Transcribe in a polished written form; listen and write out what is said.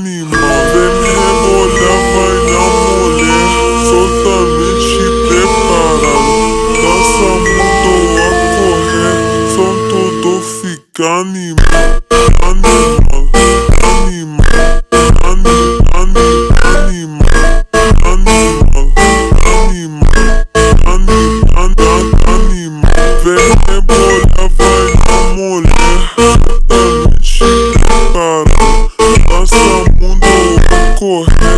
animal. Vem me rebolar, vai na mulher, soltamente preparado. Dança mundo a correr, som tudo fica animal. Animal, animal, animal. Vem rebolar, vai na mulher, soltamente preparado. Dança mundo a correr.